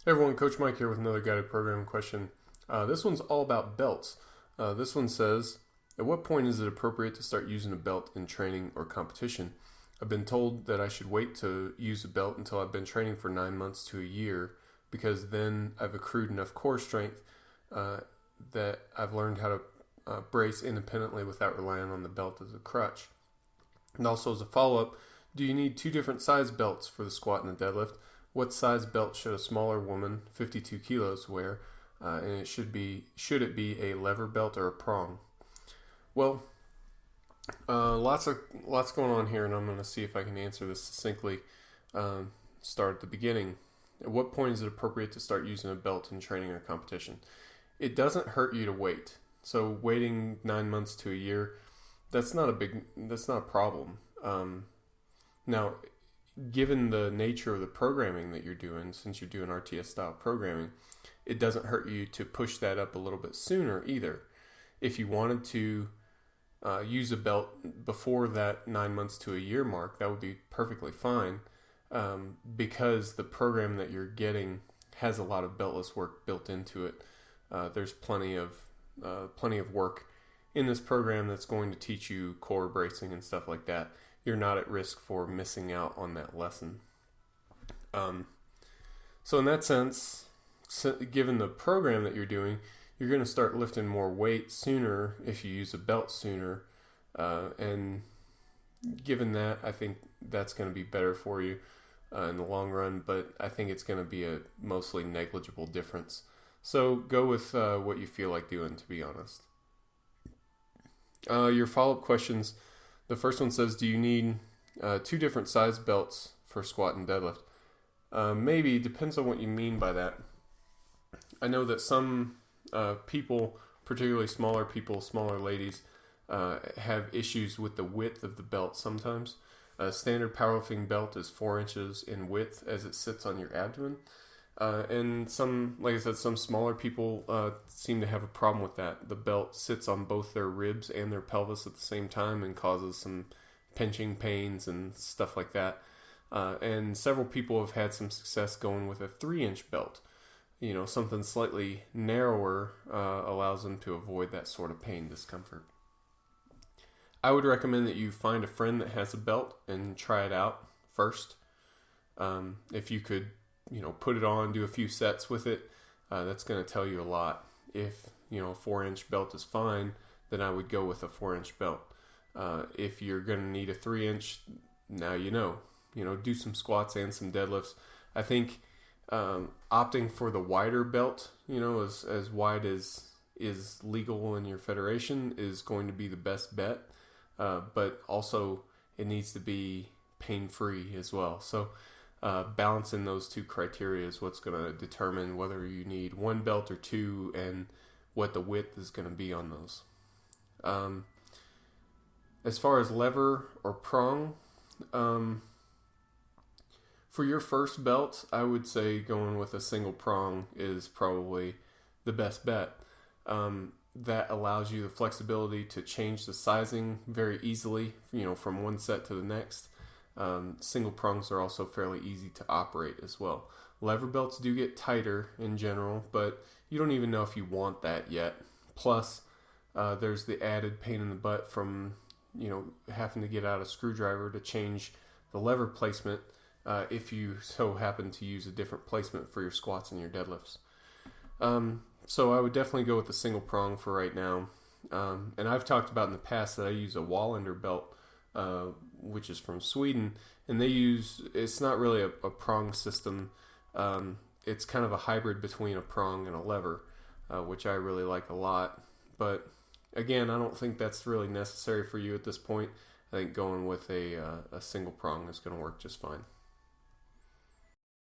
Hey everyone, Coach Mike here with another guided programming question. This one's all about belts. This one says, at what point is it appropriate to start using a belt in training or competition? I've been told that I should wait to use a belt until I've been training for 9 months to a year because then I've accrued enough core strength that I've learned how to brace independently without relying on the belt as a crutch. And also as a follow-up, do you need two different size belts for the squat and the deadlift? What size belt should a smaller woman, 52 kilos, wear? And should it be a lever belt or a prong? Well, lots going on here, and I'm going to see if I can answer this succinctly. Start at the beginning. At what point is it appropriate to start using a belt in training or competition? It doesn't hurt you to wait. So waiting 9 months to a year, that's not a problem. Now, given the nature of the programming that you're doing, since you're doing RTS style programming, it doesn't hurt you to push that up a little bit sooner either. If you wanted to use a belt before that 9 months to a year mark, that would be perfectly fine, because the program that you're getting has a lot of beltless work built into it. There's plenty of work in this program that's going to teach you core bracing and stuff like that. You're not at risk for missing out on that lesson. So in that sense, given the program that you're doing, you're going to start lifting more weight sooner if you use a belt sooner. And given that, I think that's going to be better for you in the long run, but I think it's going to be a mostly negligible difference. So go with what you feel like doing, to be honest. Your follow-up questions. The first one says, do you need two different size belts for squat and deadlift? Maybe, depends on what you mean by that. I know that some people, particularly smaller people, smaller ladies, have issues with the width of the belt sometimes. A standard powerlifting belt is 4 inches in width as it sits on your abdomen. And some, like I said, some smaller people seem to have a problem with that. The belt sits on both their ribs and their pelvis at the same time and causes some pinching pains and stuff like that. And several people have had some success going with a 3-inch belt. You know, something slightly narrower allows them to avoid that sort of pain discomfort. I would recommend that you find a friend that has a belt and try it out first. If you could, put it on, do a few sets with it, that's going to tell you a lot. If, a 4-inch belt is fine, then I would go with a 4-inch belt. If you're going to need a 3-inch, now do some squats and some deadlifts. I think opting for the wider belt, as wide as is legal in your federation, is going to be the best bet. But also it needs to be pain-free as well. So balancing those two criteria is what's going to determine whether you need one belt or two and what the width is going to be on those. As far as lever or prong, for your first belt, I would say going with a single prong is probably the best bet. That allows you the flexibility to change the sizing very easily, from one set to the next. Single prongs are also fairly easy to operate as well. Lever belts do get tighter in general, but you don't even know if you want that yet. Plus, there's the added pain in the butt from, having to get out a screwdriver to change the lever placement if you so happen to use a different placement for your squats and your deadlifts. So I would definitely go with the single prong for right now. And I've talked about in the past that I use a Wallander belt, which is from Sweden, and it's not really a prong system. It's kind of a hybrid between a prong and a lever, which I really like a lot. But again, I don't think that's really necessary for you at this point. I think going with a single prong is going to work just fine.